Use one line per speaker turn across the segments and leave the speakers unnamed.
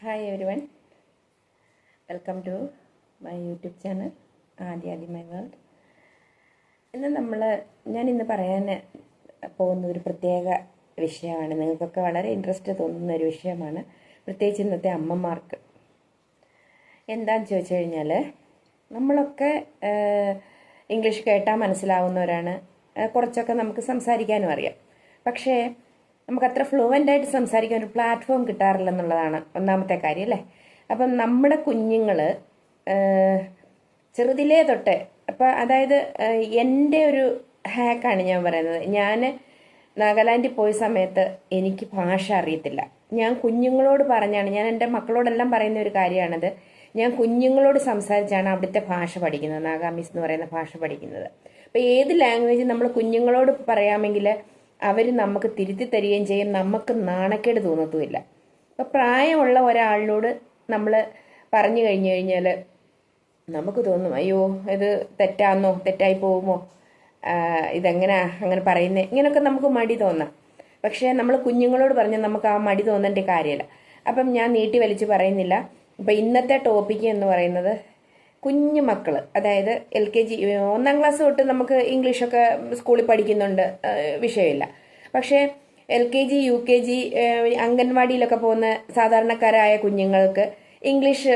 Hi everyone, welcome to my YouTube channel Aadya my world. ഞാനിന്ന് പറയാൻ പോകുന്ന ഒരു പ്രത്യേക വിഷയമാണ്. നിങ്ങൾക്കൊക്കെ വളരെ ഇൻട്രസ്റ്റ് തോന്നുന്ന ഒരു വിഷയമാണ്, പ്രത്യേകിച്ച് ഇന്നത്തെ അമ്മമാർക്ക്. എന്താണെന്ന് ചോദിച്ചു കഴിഞ്ഞാൽ, നമ്മളൊക്കെ ഇംഗ്ലീഷ് കേട്ടാൽ മനസ്സിലാവുന്നവരാണ്, കുറച്ചൊക്കെ നമുക്ക് സംസാരിക്കാനും അറിയാം. പക്ഷേ നമുക്കത്ര ഫ്ലുവൻ്റായിട്ട് സംസാരിക്കാൻ ഒരു പ്ലാറ്റ്ഫോം കിട്ടാറില്ല എന്നുള്ളതാണ് ഒന്നാമത്തെ കാര്യം, അല്ലേ? അപ്പം നമ്മുടെ കുഞ്ഞുങ്ങൾ ചെറുതിലേ തൊട്ട് അതായത് എൻ്റെ ഒരു ഹാക്കാണ് ഞാൻ പറയുന്നത്. ഞാൻ നാഗാലാൻഡിൽ പോയ സമയത്ത് എനിക്ക് ഭാഷ അറിയത്തില്ല. ഞാൻ കുഞ്ഞുങ്ങളോട് പറഞ്ഞാണ്, ഞാൻ എൻ്റെ മക്കളോടെല്ലാം പറയുന്ന ഒരു കാര്യമാണത്. ഞാൻ കുഞ്ഞുങ്ങളോട് സംസാരിച്ചാണ് അവിടുത്തെ ഭാഷ പഠിക്കുന്നത്, നാഗാമീസ് എന്ന് പറയുന്ന ഭാഷ പഠിക്കുന്നത്. അപ്പോൾ ഏത് ലാംഗ്വേജ് നമ്മൾ കുഞ്ഞുങ്ങളോട് പറയാമെങ്കിൽ അവർ നമുക്ക് തിരുത്തി തരികയും ചെയ്യും, നമുക്ക് നാണക്കേട് തോന്നത്തുമില്ല. അപ്പോൾ പ്രായമുള്ള ഒരാളിനോട് നമ്മൾ പറഞ്ഞു കഴിഞ്ഞു കഴിഞ്ഞാൽ നമുക്ക് തോന്നും, അയ്യോ ഇത് തെറ്റാന്നോ, തെറ്റായി പോകുമോ, അങ്ങനെ പറയുന്നേ, ഇങ്ങനെയൊക്കെ നമുക്ക് മടി തോന്നാം. പക്ഷേ നമ്മൾ കുഞ്ഞുങ്ങളോട് പറഞ്ഞാൽ നമുക്ക് ആ മടി തോന്നേണ്ട കാര്യമില്ല. അപ്പം ഞാൻ നീട്ടി വലിച്ച് പറയുന്നില്ല. അപ്പം ഇന്നത്തെ ടോപ്പിക്ക് എന്ന് പറയുന്നത് കുഞ്ഞു മക്കൾ, അതായത് LKG 1ാം ക്ലാസ് തൊട്ട് നമുക്ക് ഇംഗ്ലീഷൊക്കെ സ്കൂളിൽ പഠിക്കുന്നുണ്ട്, വിഷയമില്ല. പക്ഷേ LKG UKG അംഗൻവാടിയിലൊക്കെ പോകുന്ന സാധാരണക്കാരായ കുഞ്ഞുങ്ങൾക്ക് ഇംഗ്ലീഷ്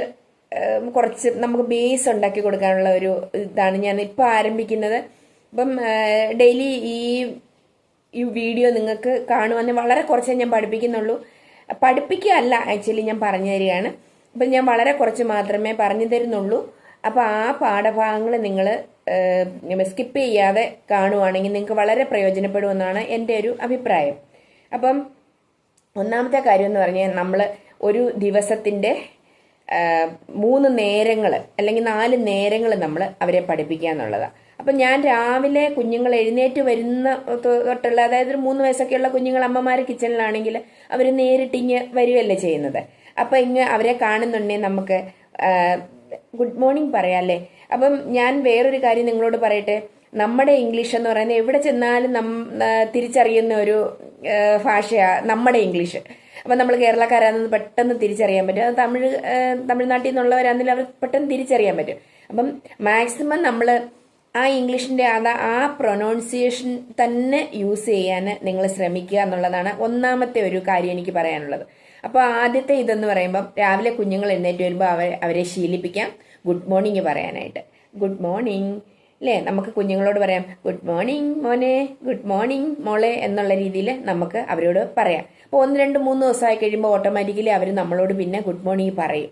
കുറച്ച് നമുക്ക് ബേസ് ഉണ്ടാക്കി കൊടുക്കാനുള്ള ഒരു ഇതാണ് ഞാൻ ഇപ്പോൾ ആരംഭിക്കുന്നത്. അപ്പം ഡെയിലി ഈ വീഡിയോ നിങ്ങൾക്ക് കാണുവാൻ വളരെ കുറച്ചേ ഞാൻ പഠിപ്പിക്കുന്നുള്ളൂ. പഠിപ്പിക്കുകയല്ല, ആക്ച്വലി ഞാൻ പറഞ്ഞു തരികയാണ്. അപ്പം ഞാൻ വളരെ കുറച്ച് മാത്രമേ പറഞ്ഞു തരുന്നുള്ളൂ. അപ്പോൾ ആ പാഠഭാഗങ്ങൾ നിങ്ങൾ സ്കിപ്പ് ചെയ്യാതെ കാണുവാണെങ്കിൽ നിങ്ങൾക്ക് വളരെ പ്രയോജനപ്പെടുമെന്നാണ് എൻ്റെ ഒരു അഭിപ്രായം. അപ്പം ഒന്നാമത്തെ കാര്യം എന്ന് പറഞ്ഞാൽ, നമ്മൾ ഒരു ദിവസത്തിൻ്റെ 3 നേരങ്ങൾ അല്ലെങ്കിൽ 4 നേരങ്ങൾ നമ്മൾ അവരെ പഠിപ്പിക്കുക എന്നുള്ളതാണ്. അപ്പം ഞാൻ രാവിലെ കുഞ്ഞുങ്ങൾ എഴുന്നേറ്റ് വരുന്ന തൊട്ടുള്ള, അതായത് 3 വയസ്സൊക്കെയുള്ള കുഞ്ഞുങ്ങൾ അമ്മമാർ കിച്ചണിലാണെങ്കിൽ അവർ നേരിട്ടിങ്ങ് വരികയല്ലേ ചെയ്യുന്നത്. അപ്പം അവരെ കാണുന്നുണ്ടെങ്കിൽ നമുക്ക് ഗുഡ് മോർണിംഗ് പറയാമല്ലേ. അപ്പം ഞാൻ വേറൊരു കാര്യം നിങ്ങളോട് പറയട്ടെ. നമ്മുടെ ഇംഗ്ലീഷ് എന്ന് പറയുന്നത് എവിടെ ചെന്നാലും തിരിച്ചറിയുന്ന ഒരു ഭാഷയാണ് നമ്മുടെ ഇംഗ്ലീഷ്. അപ്പം നമ്മൾ കേരളക്കാരാണെന്ന് പെട്ടെന്ന് തിരിച്ചറിയാൻ പറ്റും. അത് തമിഴ്നാട്ടിൽ നിന്നുള്ളവരാണെങ്കിലും അവർ പെട്ടെന്ന് തിരിച്ചറിയാൻ പറ്റും. അപ്പം മാക്സിമം നമ്മൾ ആ ഇംഗ്ലീഷിൻ്റെ ആ പ്രൊനൗൺസിയേഷൻ തന്നെ യൂസ് ചെയ്യാൻ നിങ്ങൾ ശ്രമിക്കുക എന്നുള്ളതാണ് ഒന്നാമത്തെ ഒരു കാര്യം എനിക്ക് പറയാനുള്ളത്. അപ്പോൾ ആദ്യത്തെ ഇതെന്ന് പറയുമ്പം, രാവിലെ കുഞ്ഞുങ്ങൾ എഴുന്നേറ്റ് വരുമ്പോൾ അവരെ ശീലിപ്പിക്കാം ഗുഡ് മോർണിംഗ് പറയാനായിട്ട്. ഗുഡ് മോർണിംഗ് അല്ലേ, നമുക്ക് കുഞ്ഞുങ്ങളോട് പറയാം ഗുഡ് മോർണിംഗ് മോനെ, ഗുഡ് മോർണിംഗ് മോളെ എന്നുള്ള രീതിയിൽ നമുക്ക് അവരോട് പറയാം. അപ്പോൾ 1, 2, 3 ദിവസമായി കഴിയുമ്പോൾ ഓട്ടോമാറ്റിക്കലി അവർ നമ്മളോട് പിന്നെ ഗുഡ് മോർണിംഗ് പറയും.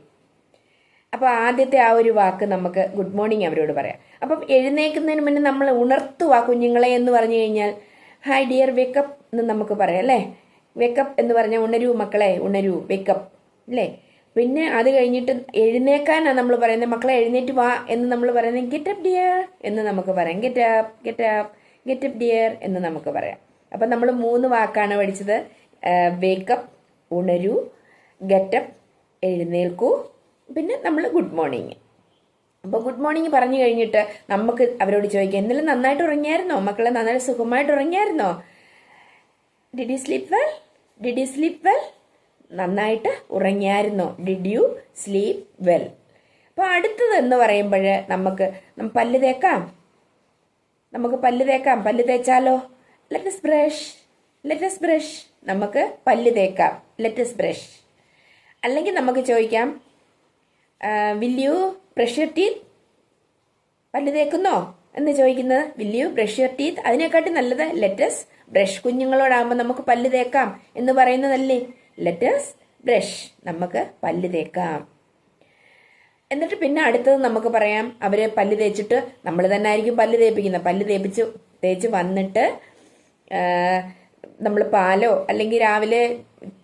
അപ്പോൾ ആദ്യത്തെ ആ ഒരു വാക്ക് നമുക്ക് ഗുഡ് മോർണിംഗ് അവരോട് പറയാം. അപ്പം എഴുന്നേൽക്കുന്നതിന് മുന്നേ നമ്മൾ ഉണർത്തുക കുഞ്ഞുങ്ങളെ എന്ന് പറഞ്ഞു കഴിഞ്ഞാൽ ഹായ് ഡിയർ വേക്കപ്പ് എന്ന് നമുക്ക് പറയാം, അല്ലേ? വേക്കപ്പ് എന്ന് പറഞ്ഞാൽ ഉണരൂ മക്കളെ, ഉണരൂ, വേക്കപ്പ് അല്ലേ. പിന്നെ അത് കഴിഞ്ഞിട്ട് എഴുന്നേക്കാനാണ് നമ്മൾ പറയുന്നത്. മക്കളെ എഴുന്നേറ്റ് വാ എന്ന് നമ്മൾ പറയുന്നത് ഗെറ്റപ്പ് ഡിയർ എന്ന് നമുക്ക് പറയാം. ഗെറ്റപ്പ് ഗെറ്റപ്പ് ഗെറ്റപ്പ് ഡിയർ എന്ന് നമുക്ക് പറയാം. അപ്പം നമ്മൾ 3 വാക്കാണ് പഠിച്ചത്. വേക്കപ്പ്, ഉണരൂ, ഗെറ്റപ്പ് എഴുന്നേൽക്കൂ, പിന്നെ നമ്മൾ ഗുഡ് മോർണിംഗ്. അപ്പോൾ ഗുഡ് മോർണിംഗ് പറഞ്ഞു കഴിഞ്ഞിട്ട് നമുക്ക് അവരോട് ചോദിക്കാം, എന്തെങ്കിലും നന്നായിട്ട് ഉറങ്ങിയായിരുന്നോ മക്കളെ, നന്നായിട്ട് സുഖമായിട്ട് ഉറങ്ങിയായിരുന്നോ? Did you sleep well? Did you sleep well? നന്നായിട്ട് ഉറങ്ങിയായിരുന്നോ? Did you sleep well? അപ്പോൾ അടുത്തത് എന്ന് പറയുമ്പോൾ നമുക്ക് പല്ല് തേക്കാം. നമുക്ക് പല്ല് തേക്കാം. പല്ല് തേച്ചാലോ? Let's brush, let's brush. നമുക്ക് പല്ല് തേക്കാം, ലെറ്റസ് ബ്രഷ്. അല്ലെങ്കിൽ നമുക്ക് ചോദിക്കാം, will you brush your teeth? പല്ല് തേക്കുന്നോ എന്ന് ചോദിക്കുന്നത് will you brush your teeth. അതിനെക്കാട്ടി നല്ലത് ലെറ്റസ് ബ്രഷ്. കുഞ്ഞുങ്ങളോടാകുമ്പോൾ നമുക്ക് പല്ല് തേക്കാം എന്ന് പറയുന്നതല്ലേ, ലെറ്റസ് ബ്രഷ്. നമുക്ക് പല്ല് തേക്കാം. എന്നിട്ട് പിന്നെ അടുത്തത് നമുക്ക് പറയാം, അവരെ പല്ല് തേച്ചിട്ട് നമ്മൾ തന്നെ ആയിരിക്കും പല്ല് തേപ്പിക്കുന്നത്. പല്ല് തേച്ച് വന്നിട്ട് നമ്മൾ പാലോ, അല്ലെങ്കിൽ രാവിലെ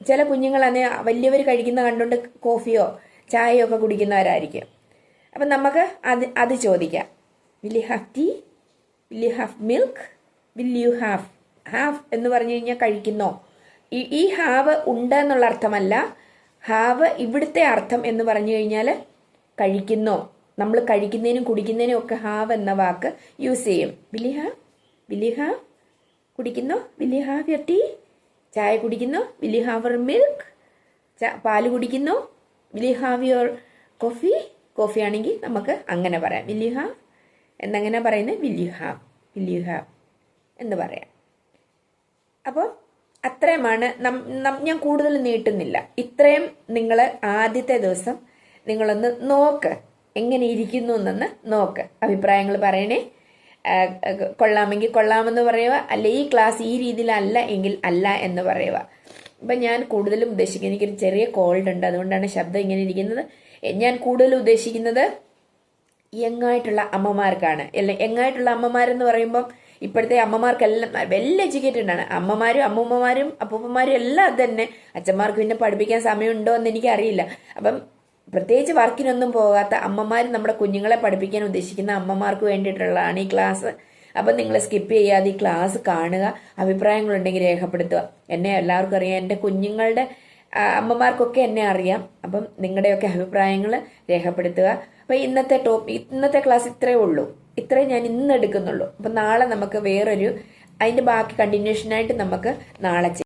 ചില കുഞ്ഞുങ്ങൾ വലിയവർ കഴിക്കുന്ന കണ്ടുകൊണ്ട് കോഫിയോ ചായയോ ഒക്കെ കുടിക്കുന്നവരായിരിക്കും. അപ്പം നമുക്ക് അത് ചോദിക്കാം. Will you have tea? Will you have milk? Will you have? Have എന്ന് പറഞ്ഞു കഴിഞ്ഞാൽ കഴിക്കുന്നോ. ഈ ഹാവ് ഉണ്ട് എന്നുള്ള അർത്ഥമല്ല. ഹാവ് ഇവിടുത്തെ അർത്ഥം എന്ന് പറഞ്ഞു കഴിഞ്ഞാൽ കഴിക്കുന്നോ. നമ്മൾ കഴിക്കുന്നതിനും കുടിക്കുന്നതിനും ഒക്കെ ഹാവ് എന്ന വാക്ക് യൂസ് ചെയ്യും. Will you have? Will you have? കുടിക്കുന്നോ? Will you have your tea? ചായ കുടിക്കുന്നോ? Will you have your milk? പാല് കുടിക്കുന്നോ? Will you have your coffee? Coffee ആണെങ്കിൽ നമുക്ക് അങ്ങനെ പറയാം. വിൽ യു ഹാവ് എന്നെങ്ങനെ പറയുന്നത്? വിൽ യു ഹാവ് എന്ന് പറയാം. അപ്പോൾ അത്രയുമാണ്. ഞാൻ കൂടുതൽ നീട്ടുന്നില്ല. ഇത്രയും നിങ്ങൾ ആദ്യത്തെ ദിവസം നിങ്ങളൊന്ന് നോക്ക്, എങ്ങനെ ഇരിക്കുന്നു എന്നൊന്ന് നോക്ക്. അഭിപ്രായങ്ങൾ പറയണേ. കൊള്ളാമെങ്കിൽ കൊള്ളാമെന്ന് പറയുക, അല്ല ഈ ക്ലാസ് ഈ രീതിയിലല്ല എങ്കിൽ അല്ല എന്ന് പറയുക. അപ്പം ഞാൻ കൂടുതലും ഉദ്ദേശിക്കുന്നത്, എനിക്കൊരു ചെറിയ കോൾഡ് ഉണ്ട്, അതുകൊണ്ടാണ് ശബ്ദം ഇങ്ങനെ ഇരിക്കുന്നത്. ഞാൻ കൂടുതലും ഉദ്ദേശിക്കുന്നത് യങ്ങായിട്ടുള്ള അമ്മമാർക്കാണ്. യങ്ങായിട്ടുള്ള അമ്മമാരെന്ന് പറയുമ്പം ഇപ്പോഴത്തെ അമ്മമാർക്കെല്ലാം വെൽ എഡ്യൂക്കേറ്റഡ് ആണ്. അമ്മമാരും അമ്മൂമ്മമാരും അപ്പൂപ്പന്മാരും എല്ലാം തന്നെ. അച്ഛന്മാർക്ക് പിന്നെ പഠിപ്പിക്കാൻ സമയമുണ്ടോ എന്ന് എനിക്കറിയില്ല. അപ്പം പ്രത്യേകിച്ച് വർക്കിനൊന്നും പോകാത്ത അമ്മമാർ നമ്മുടെ കുഞ്ഞുങ്ങളെ പഠിപ്പിക്കാൻ ഉദ്ദേശിക്കുന്ന അമ്മമാർക്ക് വേണ്ടിയിട്ടുള്ളതാണ് ഈ ക്ലാസ്. അപ്പം നിങ്ങൾ സ്കിപ്പ് ചെയ്യാതെ ഈ ക്ലാസ് കാണുക. അഭിപ്രായങ്ങളുണ്ടെങ്കിൽ രേഖപ്പെടുത്തുക. എന്നെ എല്ലാവർക്കും അറിയാം, എൻ്റെ കുഞ്ഞുങ്ങളുടെ അമ്മമാർക്കൊക്കെ എന്നെ അറിയാം. അപ്പം നിങ്ങളുടെയൊക്കെ അഭിപ്രായങ്ങൾ രേഖപ്പെടുത്തുക. അപ്പം ഇന്നത്തെ ക്ലാസ് ഇത്രയേ ഉള്ളൂ. ഇത്രയും ഞാൻ ഇന്ന് എടുക്കുന്നുള്ളൂ. അപ്പം നാളെ നമുക്ക് വേറൊരു അതിൻ്റെ ബാക്കി കണ്ടിന്യൂഷനായിട്ട് നമുക്ക് നാളെ